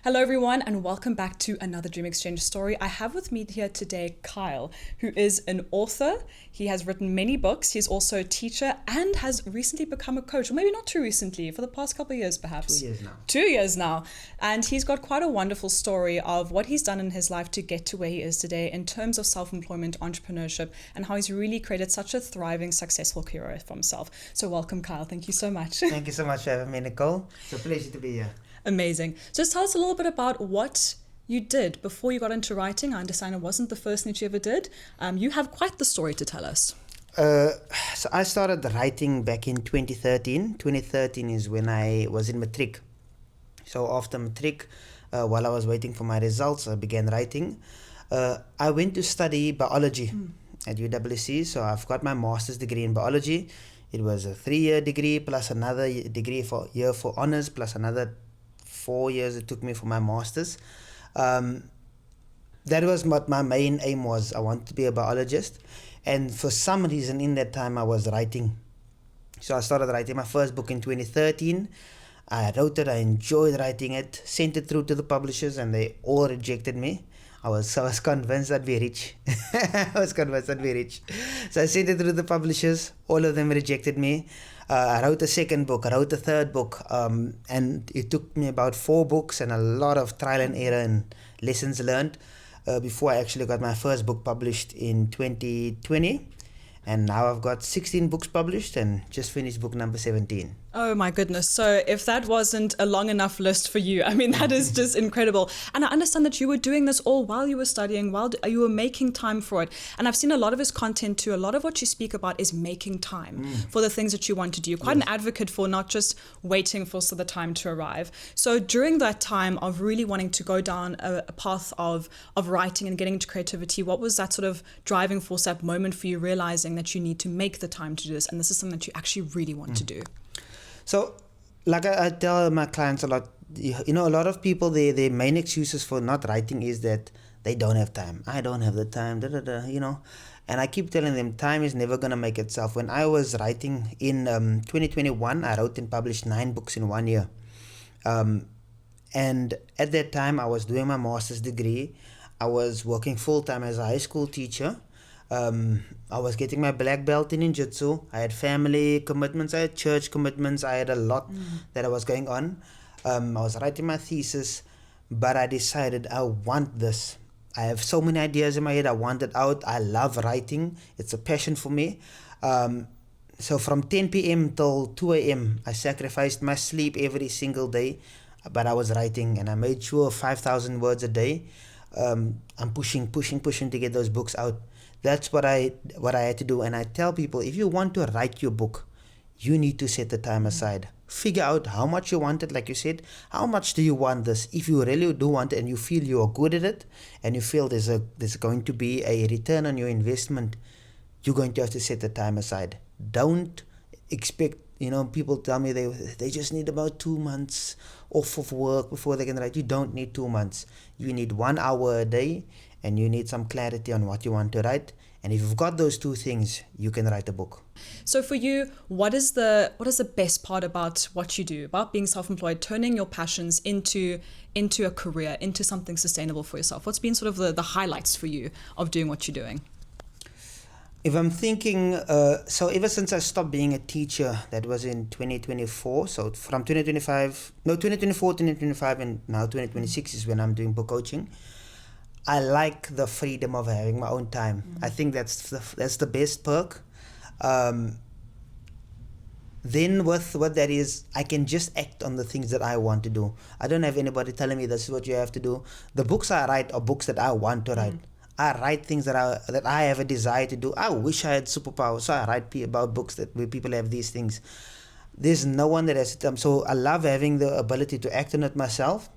Hello everyone and welcome back to another dreamXchanger story. I have with me here today Kyle, who is an author. He has written many books. He's also a teacher and has recently become a coach, or maybe not too recently, for the past couple of years perhaps. 2 years now. 2 years now. And he's got quite a wonderful story of what he's done in his life to get to where he is today in terms of self-employment, entrepreneurship, and how he's really created such a thriving, successful career for himself. So welcome Kyle, thank you so much. Thank you so much for having me, Nicole. It's a pleasure to be here. Amazing. Just tell us a little bit about what you did before you got into writing. I understand it wasn't the first thing that you ever did. You have quite the story to tell us. So I started writing back in 2013. 2013 is when I was in matric. So after matric, while I was waiting for my results, I began writing. I went to study biology at UWC. So I've got my master's degree in biology. It was a 3-year degree plus another degree for year for honors plus another 4 years it took me for my master's. That was what my main aim was. I wanted to be a biologist, and for some reason in that time I was writing. So I started writing my first book in 2013. I wrote it, I enjoyed writing it, sent it through to the publishers, and they all rejected me. I was convinced I'd be rich. So I sent it through the publishers. All of them rejected me. I wrote a second book. I wrote a third book. And it took me about 4 books and a lot of trial and error and lessons learned before I actually got my first book published in 2020. And now I've got 16 books published and just finished book number 17. Oh my goodness. So if that wasn't a long enough list for you, I mean, that is just incredible. And I understand that you were doing this all while you were studying, while you were making time for it. And I've seen a lot of his content too. A lot of what you speak about is making time for the things that you want to do. You're quite an advocate for not just waiting for the time to arrive. So during that time of really wanting to go down a path of writing and getting into creativity, what was that sort of driving force, that moment for you realizing that you need to make the time to do this, and this is something that you actually really want to do? So, like I tell my clients a lot, a lot of people, their main excuses for not writing is that they don't have time. I don't have the time, And I keep telling them time is never going to make itself. When I was writing in 2021, I wrote and published 9 books in 1 year. And at that time, I was doing my master's degree. I was working full-time as a high school teacher. I was getting my black belt in ninjutsu. I had family commitments, I had church commitments, I had a lot that I was going on. I was writing my thesis, but I decided I want this. I have so many ideas in my head, I want it out. I love writing, it's a passion for me. So from 10 p.m. till 2 a.m. I sacrificed my sleep every single day, but I was writing, and I made sure 5,000 words a day. I'm pushing to get those books out. That's what I had to do. And I tell people, if you want to write your book, you need to set the time aside. Figure out how much you want it. Like you said, how much do you want this? If you really do want it and you feel you are good at it, and you feel there's going to be a return on your investment, you're going to have to set the time aside. Don't expect, people tell me they just need about 2 months off of work before they can write. You don't need 2 months. You need 1 hour a day, and you need some clarity on what you want to write. And if you've got those 2 things, you can write a book. So for you, what is the best part about what you do, about being self-employed, turning your passions into a career, into something sustainable for yourself? What's been sort of the highlights for you of doing what you're doing? If I'm thinking, so ever since I stopped being a teacher, that was in 2024. So from 2024, 2025, and now 2026 is when I'm doing book coaching. I like the freedom of having my own time. I think that's the best perk. Then with what that is, I can just act on the things that I want to do. I don't have anybody telling me this is what you have to do. The books I write are books that I want to write. I write things that I have a desire to do. I wish I had superpowers, so I write about books where people have these things. There's no one that has it. So I love having the ability to act on it myself.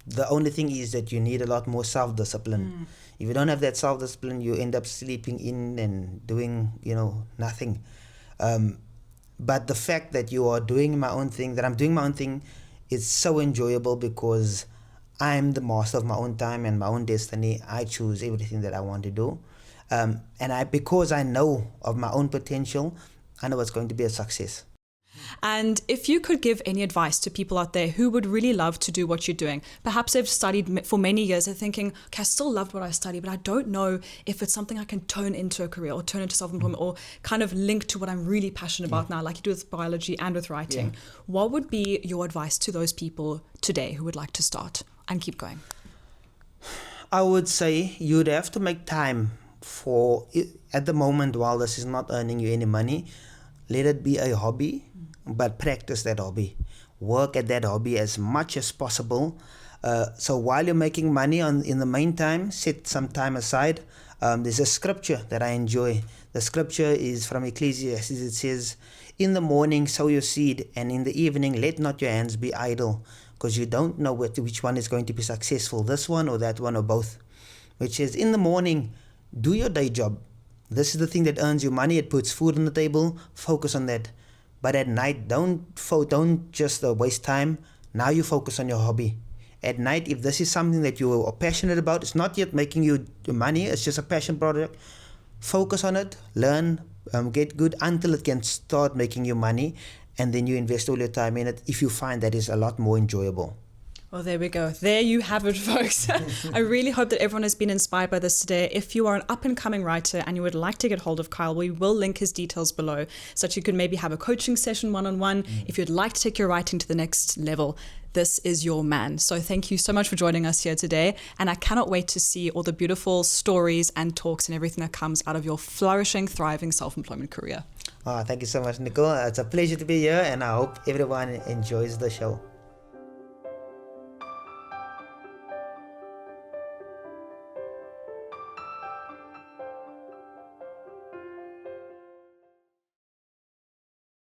The only thing is that you need a lot more self-discipline. If you don't have that self-discipline, you end up sleeping in and doing, nothing. But the fact that you are doing my own thing, that I'm doing my own thing, is so enjoyable because I'm the master of my own time and my own destiny. I choose everything that I want to do. Because I know of my own potential, I know it's going to be a success. And if you could give any advice to people out there who would really love to do what you're doing, perhaps they've studied for many years, they're thinking, okay, I still love what I study, but I don't know if it's something I can turn into a career or turn into self-employment or kind of link to what I'm really passionate about now, like you do with biology and with writing. What would be your advice to those people today who would like to start and keep going? I would say you'd have to make time for it at the moment while this is not earning you any money. Let it be a hobby, but practice that hobby. Work at that hobby as much as possible. So while you're making money in the meantime, set some time aside. There's a scripture that I enjoy. The scripture is from Ecclesiastes. It says, in the morning sow your seed, and in the evening let not your hands be idle, because you don't know which one is going to be successful, this one or that one or both. Which says, in the morning, do your day job. This is the thing that earns you money. It puts food on the table. Focus on that. But at night, don't just waste time. Now you focus on your hobby. At night, if this is something that you are passionate about, it's not yet making you money, it's just a passion project, focus on it, learn, get good until it can start making you money, and then you invest all your time in it if you find that is a lot more enjoyable. Well, there we go. There you have it, folks. I really hope that everyone has been inspired by this today. If you are an up-and-coming writer and you would like to get hold of Kyle, we will link his details below so that you can maybe have a coaching session one-on-one. If you'd like to take your writing to the next level, this is your man. So thank you so much for joining us here today. And I cannot wait to see all the beautiful stories and talks and everything that comes out of your flourishing, thriving self-employment career. Thank you so much, Nicole. It's a pleasure to be here, and I hope everyone enjoys the show.